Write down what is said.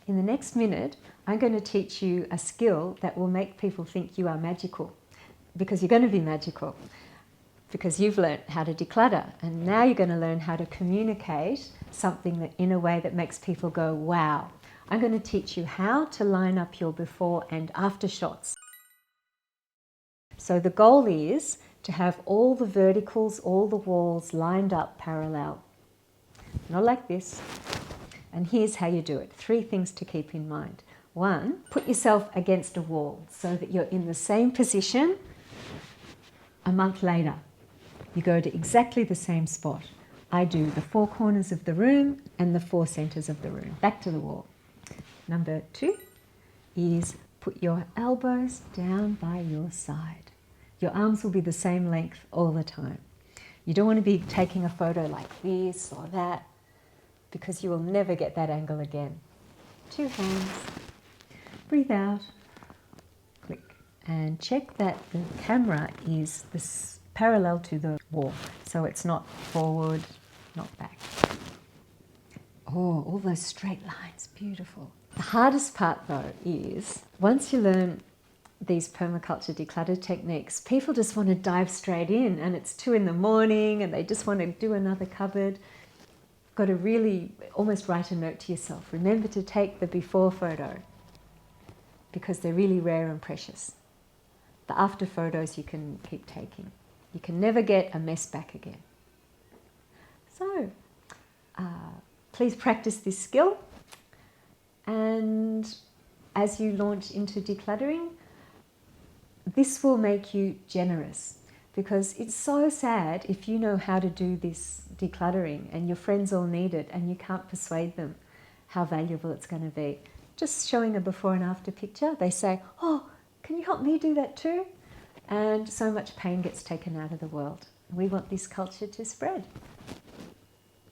In the next minute, I'm going to teach you a skill that will make people think you are magical, because you're going to be magical, because you've learnt how to declutter, and now you're going to learn how to communicate something that, in a way that makes people go, wow. I'm going to teach you how to line up your before and after shots. So the goal is to have all the verticals, all the walls lined up parallel. Not like this. And here's how you do it. 3 things to keep in mind. 1, put yourself against a wall so that you're in the same position a month later. You go to exactly the same spot. I do the 4 corners of the room and the 4 centers of the room. Back to the wall. Number 2 is put your elbows down by your side. Your arms will be the same length all the time. You don't want to be taking a photo like this or that, because you will never get that angle again. 2 hands. Breathe out. Click. And check that the camera is parallel to the wall. So it's not forward, not back. Oh, all those straight lines. Beautiful. The hardest part though is, once you learn these permaculture declutter techniques, people just want to dive straight in, and it's 2 in the morning and they just want to do another cupboard. Got to really almost write a note to yourself. Remember to take the before photo, because they're really rare and precious. The after photos you can keep taking. You can never get a mess back again. So, please practice this skill, and as you launch into decluttering, this will make you generous, because it's so sad if you know how to do this decluttering and your friends all need it and you can't persuade them how valuable it's going to be. Just showing a before and after picture, they say, oh, can you help me do that too? And so much pain gets taken out of the world. We want this culture to spread.